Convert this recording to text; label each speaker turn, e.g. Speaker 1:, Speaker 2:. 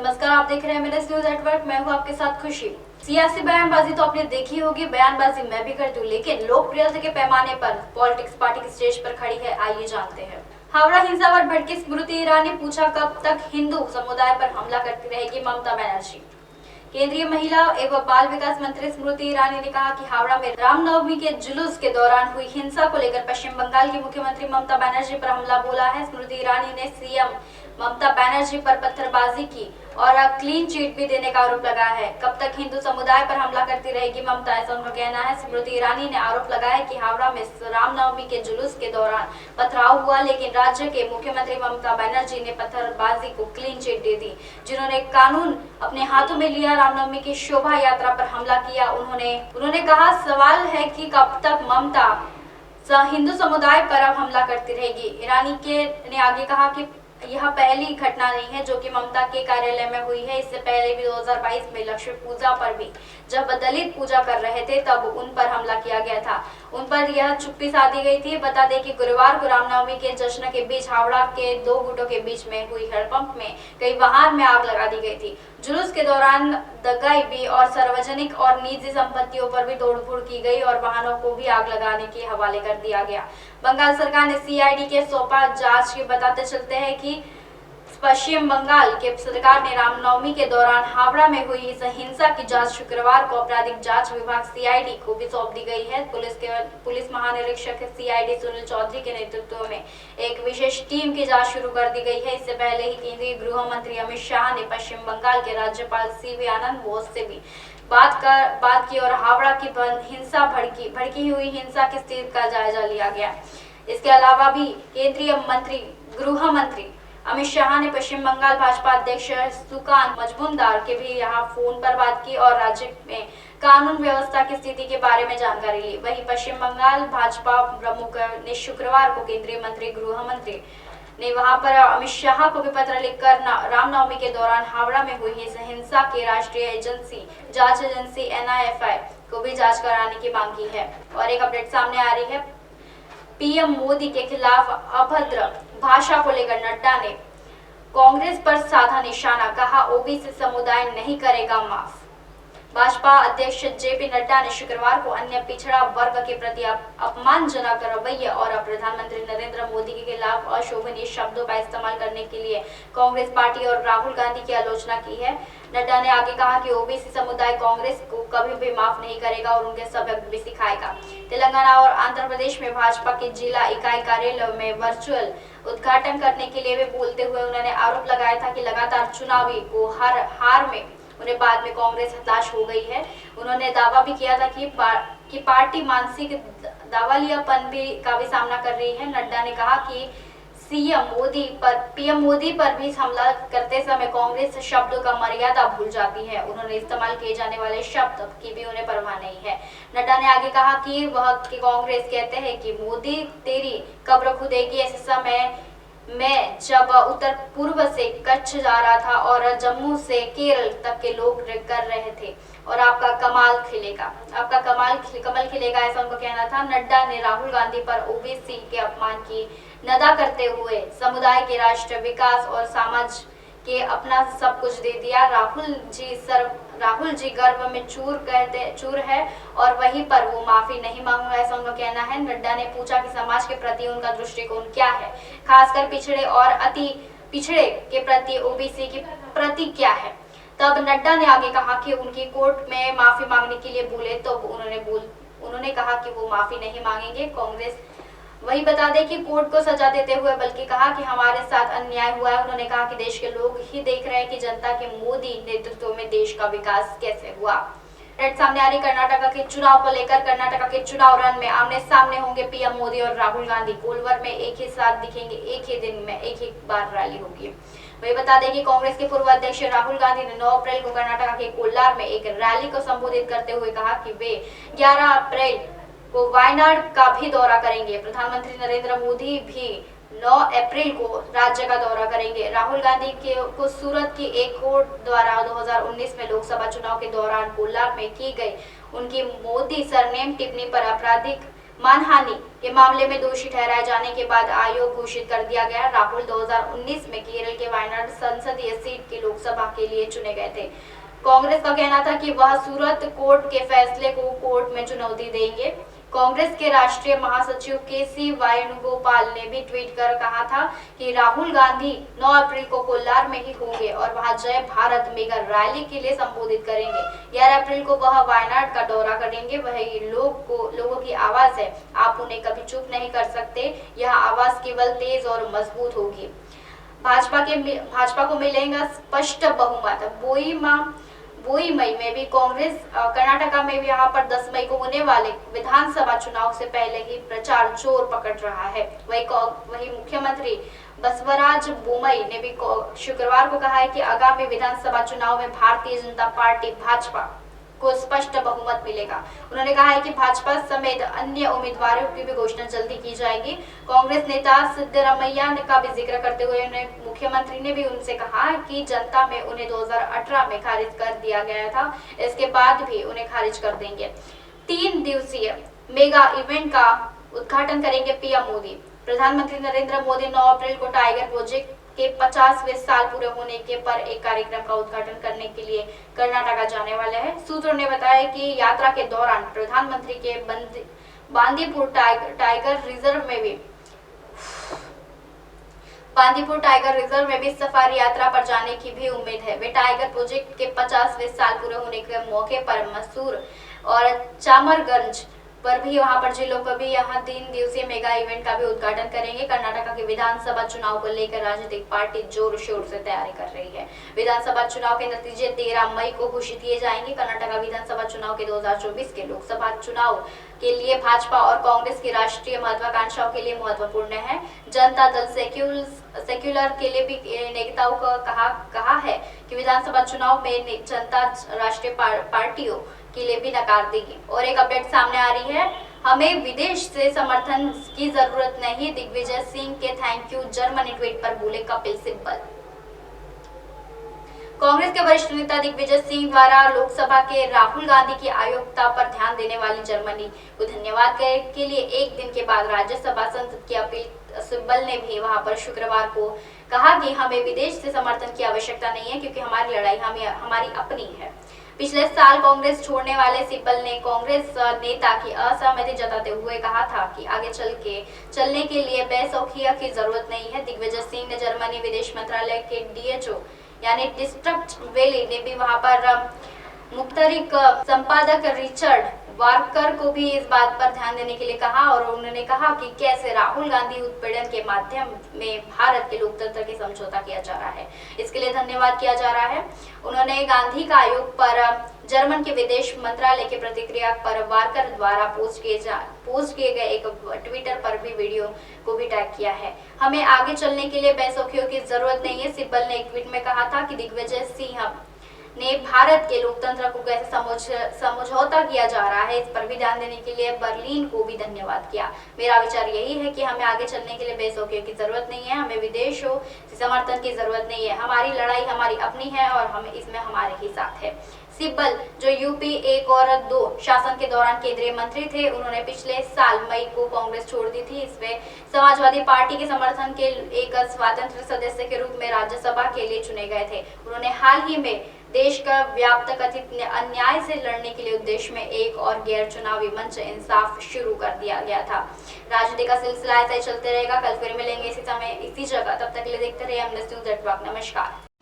Speaker 1: नमस्कार, आप देख रहे हैं मेरे न्यूज नेटवर्क। मैं हूं आपके साथ खुशी। सियासी बयानबाजी तो आपने देखी होगी, बयानबाजी मैं भी करती हूँ, लेकिन लोकप्रियता के पैमाने पर पॉलिटिक्स पार्टी की स्टेज पर खड़ी है। आइए जानते हैं। हावड़ा हिंसा पर भड़की स्मृति ईरानी, पूछा कब तक हिंदू समुदाय पर हमला करती रहेगी ममता बनर्जी। केंद्रीय महिला एवं बाल विकास मंत्री स्मृति ईरानी ने कहा कि हावड़ा में रामनवमी के जुलूस के दौरान हुई हिंसा को लेकर पश्चिम बंगाल की मुख्यमंत्री ममता बनर्जी पर हमला बोला है। स्मृति ईरानी ने सीएम ममता बनर्जी पर पत्थरबाजी की और क्लीन चिट भी देने का आरोप लगाया है। कब तक हिंदू समुदाय पर हमला करती रहेगी ममता, ऐसा उनका कहना है। स्मृति ईरानी ने आरोप लगाया कि हावड़ा में रामनवमी के जुलूस के दौरान पथराव हुआ, लेकिन राज्य के मुख्यमंत्री ममता बनर्जी ने पत्थरबाजी को क्लीन चिट दे दी। जिन्होंने कानून अपने हाथों में लिया, रामनवमी की शोभा यात्रा पर हमला किया। उन्होंने कहा, सवाल है कि कब तक ममता हिंदू समुदाय पर अब हमला करती रहेगी। ईरानी ने आगे कहा कि यह पहली घटना नहीं है जो कि ममता के कार्यालय में हुई है। इससे पहले भी 2022 में लक्ष्मी पूजा पर भी जब दलित पूजा कर रहे थे तब उन पर हमला किया गया था। उन पर यह चुप्पी साधी गई थी। बता दें कि गुरुवार को रामनवमी के जश्न के बीच हावड़ा के दो गुटों के बीच में हुई हड़कंप में कई वाहन में आग लगा दी गई थी। जुलूस के दौरान दंगाई भी और सार्वजनिक और निजी संपत्तियों पर भी तोड़फोड़ की गई और वाहनों को भी आग लगाने के हवाले कर दिया गया। बंगाल सरकार ने सीआईडी के सौंपा जांच के बताते चलते हैं कि पश्चिम बंगाल के सरकार ने रामनवमी के दौरान हावड़ा में हुई इस हिंसा की जांच शुक्रवार को आपराधिक जांच विभाग सीआईडी को भी सौंप दी गई है। पुलिस महानिरीक्षक सीआईडी सुनील चौधरी के नेतृत्व में एक विशेष टीम की जांच शुरू कर दी गई है। इससे पहले ही केंद्रीय गृह मंत्री अमित शाह ने पश्चिम बंगाल के राज्यपाल सीवी आनंद बोस से भी बात की और हावड़ा की भड़की हुई हिंसा की स्थिति का जायजा लिया गया। इसके अलावा भी केंद्रीय गृह मंत्री अमित शाह ने पश्चिम बंगाल भाजपा अध्यक्ष सुकान मजमुदार के भी यहां फोन पर बात की और राज्य में कानून व्यवस्था की स्थिति के बारे में जानकारी ली। वहीं पश्चिम बंगाल भाजपा प्रमुख ने शुक्रवार को केंद्रीय मंत्री गृह मंत्री ने वहां पर अमित शाह को भी पत्र लिखकर रामनवमी के दौरान हावड़ा में हुई इस हिंसा के राष्ट्रीय जांच एजेंसी NIFI को भी जांच कराने की मांग की है। और एक अपडेट सामने आ रही है। पीएम मोदी के खिलाफ अभद्र भाषा को लेकर नड्डा ने कांग्रेस पर साधा निशाना, कहा ओबीसी समुदाय नहीं करेगा माफ। भाजपा अध्यक्ष जेपी नड्डा ने शुक्रवार को अन्य पिछड़ा वर्ग के प्रति अपमानजनक रवैये और प्रधानमंत्री नरेंद्र मोदी के खिलाफ अशोभनीय शब्दों का इस्तेमाल करने के लिए कांग्रेस पार्टी और राहुल गांधी की आलोचना की है। नड्डा ने आगे कहा कि ओबीसी समुदाय कांग्रेस को कभी भी माफ नहीं करेगा और उनके सबक भी सिखाएगा। तेलंगाना और आंध्र प्रदेश में भाजपा के जिला इकाई कार्यालयों में वर्चुअल उद्घाटन करने के लिए भी बोलते हुए उन्होंने आरोप लगाया था कि लगातार चुनावी को हार में उन्हें बाद में कांग्रेस हताश हो गई है। उन्होंने दावा भी किया था कि पार्टी मानसिक दिवालियापन का भी सामना कर रही है। नड्डा ने कहा कि पीएम मोदी पर भी हमला करते समय कांग्रेस शब्दों का मर्यादा भूल जाती है। उन्होंने इस्तेमाल किए जाने वाले शब्द की भी उन्हें परवाह नहीं है। नड्डा ने आगे कहा कि कांग्रेस कहते हैं कि मोदी तेरी कब्र खुदेगी। ऐसे समय मैं जब उत्तर पूर्व से कच्छ जा रहा था और जम्मू से केरल तक के लोग कर रहे थे और आपका कमल खिलेगा, ऐसा उनका कहना था। नड्डा ने राहुल गांधी पर ओबीसी के अपमान की निंदा करते हुए समुदाय के राष्ट्र विकास और समाज के अपना सब कुछ दे दिया। राहुल जी गर्व में चूर है और वहीं पर वो माफी नहीं मांगूंगा, ऐसा उनका कहना है। नड्डा ने पूछा कि समाज के प्रति उनका दृष्टिकोण क्या है, खासकर पिछड़े और अति पिछड़े के प्रति ओबीसी की प्रति क्या है। तब नड्डा ने आगे कहा कि उनकी कोर्ट में माफी मांगने के लिए बोले तो उन्होंने कहा कि वो माफी नहीं मांगेंगे। कांग्रेस वही बता दें कि कोर्ट को सजा देते हुए बल्कि कहा कि हमारे साथ अन्याय हुआ है। उन्होंने कहा कि देश के लोग ही देख रहे हैं कि जनता के मोदी नेतृत्व में देश का विकास कैसे हुआ। सामने आ रही कर्नाटक के चुनाव को लेकर कर्नाटक के चुनाव रण में आमने सामने होंगे पीएम मोदी और राहुल गांधी। कोलवर में एक ही साथ दिखेंगे, एक ही दिन में एक ही बार रैली होगी। वही बता दें कि कांग्रेस के पूर्व अध्यक्ष राहुल गांधी ने 9 अप्रैल को कर्नाटक के कोल्लार में एक रैली को संबोधित करते हुए कहा कि वे 11 अप्रैल को वायनाड का भी दौरा करेंगे। प्रधानमंत्री नरेंद्र मोदी भी 9 अप्रैल को राज्य का दौरा करेंगे। राहुल गांधी को सूरत की एक कोर्ट द्वारा 2019 में लोकसभा चुनाव के दौरान कोल्हार में की गई उनकी मोदी सरनेम टिप्पणी पर आपराधिक मानहानि के मामले में दोषी ठहराए जाने के बाद आयोग घोषित कर दिया गया। राहुल 2019 में केरल के वायनाड संसदीय सीट की लोकसभा के लिए चुने गए थे। कांग्रेस का कहना था कि वह सूरत कोर्ट के फैसले को कोर्ट में चुनौती देंगे। कांग्रेस के राष्ट्रीय महासचिव केसी वेणुगोपाल ने भी ट्वीट कर कहा था कि राहुल गांधी 9 अप्रैल को कोलार में ही होंगे और वहां जय भारत मेगा रैली के लिए संबोधित करेंगे। 11 अप्रैल को वह वायनाड का दौरा करेंगे। वह लोगों की आवाज है, आप उन्हें कभी चुप नहीं कर सकते। यह आवाज केवल तेज और मजबूत होगी। भाजपा को मिलेगा स्पष्ट बहुमत। वही मई में भी कांग्रेस कर्नाटका में भी यहाँ पर 10 मई को होने वाले विधानसभा चुनाव से पहले ही प्रचार जोर पकड़ रहा है। वही मुख्यमंत्री बसवराज बोम्मई ने भी शुक्रवार को कहा है कि आगामी विधानसभा चुनाव में भारतीय जनता पार्टी भाजपा को स्पष्ट बहुमत मिलेगा। उन्होंने कहा है कि भाजपा समेत अन्य उम्मीदवारों की भी घोषणा जल्दी की जाएगी। कांग्रेस नेता सिद्धरामैया का भी जिक्र करते हुए मुख्यमंत्री ने भी उनसे कहा कि जनता में उन्हें 2018 में खारिज कर दिया गया था, इसके बाद भी उन्हें खारिज कर देंगे। 3 दिवसीय मेगा इवेंट का उद्घाटन करेंगे पीएम मोदी। प्रधानमंत्री नरेंद्र मोदी 9 अप्रैल को टाइगर प्रोजेक्ट के 50वें साल पूरे होने के पर एक कार्यक्रम का उद्घाटन करने के लिए कर्नाटका जाने वाले हैं। सूत्रों ने बताया कि यात्रा के दौरान प्रधानमंत्री के बांदीपुर टाइगर रिजर्व में भी सफारी यात्रा पर जाने की भी उम्मीद है। वे टाइगर प्रोजेक्ट के 50वें साल पूरे होने के मौके पर मसूर और चामरगंज पर भी वहां पर जिलों पर भी यहाँ 3 दिवसीय मेगा इवेंट का भी उद्घाटन करेंगे। कर्नाटका के विधानसभा चुनाव को लेकर राजनीतिक पार्टी जोर शोर से तैयारी कर रही है। विधानसभा चुनाव के नतीजे 13 मई को घोषित किए जाएंगे। कर्नाटका विधानसभा चुनाव के 2024 के लोकसभा चुनाव के लिए भाजपा और कांग्रेस की राष्ट्रीय महत्वाकांक्षाओं के लिए महत्वपूर्ण है। जनता दल सेक्युलर के लिए भी नेताओं को कहा है कि विधानसभा चुनाव में जनता राष्ट्रीय पार्टियों के लिए भी नकार देगी। और एक अपडेट सामने आ रही है, हमें विदेश से समर्थन की जरूरत नहीं, दिग्विजय सिंह के थैंक यू जर्मनी ट्वीट पर बोले कपिल सिब्बल। कांग्रेस के वरिष्ठ नेता दिग्विजय सिंह द्वारा लोकसभा के राहुल गांधी की अयोग्यता पर ध्यान देने वाली जर्मनी को धन्यवाद के लिए एक दिन के बाद राज्यसभा संसद की अपील सिब्बल ने भी वहां पर शुक्रवार को कहा कि हमें विदेश से समर्थन की आवश्यकता नहीं है, क्योंकि हमारी लड़ाई हमारी अपनी है। पिछले साल कांग्रेस छोड़ने वाले सिब्बल ने कांग्रेस नेता की असहमति जताते हुए कहा था कि आगे चलने के लिए बेसौखिया की जरूरत नहीं है। दिग्विजय सिंह ने जर्मनी विदेश मंत्रालय के डीएचओ यानी डिस्ट्रिक्ट वेली ने भी वहां पर मुख्तरिक संपादक रिचर्ड वार्कर को भी इस बात पर ध्यान देने के लिए कहा और उन्होंने कहा कि कैसे राहुल गांधी उत्पीड़न के माध्यम में भारत के लोकतंत्र की समझौता किया जा रहा है, इसके लिए धन्यवाद किया जा रहा है। उन्होंने गांधी का आयोग पर जर्मन के विदेश मंत्रालय की प्रतिक्रिया पर वार्कर द्वारा पोस्ट किए गए एक ट्विटर पर भी वीडियो को भी टैग किया है। हमें आगे चलने के लिए बेसौखियों की जरूरत नहीं है, सिब्बल ने एक ट्वीट में कहा था कि दिग्विजय सिंह ने भारत के लोकतंत्र को कैसे समझौता किया जा रहा है, इस पर भी ध्यान देने के लिए बर्लिन को भी धन्यवाद किया। मेरा विचार यही है कि हमें आगे चलने के लिए बेसौखियों की जरूरत नहीं है, हमें विदेशों से समर्थन की जरूरत नहीं है। हमारी लड़ाई हमारी अपनी है और हम इसमें हमारे ही साथ है। सिब्बल जो यूपी 1 और 2 शासन के दौरान केंद्रीय मंत्री थे, उन्होंने पिछले साल मई को कांग्रेस छोड़ दी थी। इसमें समाजवादी पार्टी के समर्थन के एक स्वतंत्र सदस्य के रूप में राज्यसभा के लिए चुने गए थे। उन्होंने हाल ही में देश का व्याप्त कथित अन्याय से लड़ने के लिए उद्देश्य में एक और गैर चुनावी मंच इंसाफ शुरू कर दिया गया था। राजनीति का सिलसिला ऐसे चलते रहेगा। कल फिर मिलेंगे इसी समय इसी जगह, तब तक के लिए देखते रहिए एमनेस न्यूज़ नेटवर्क। नमस्कार।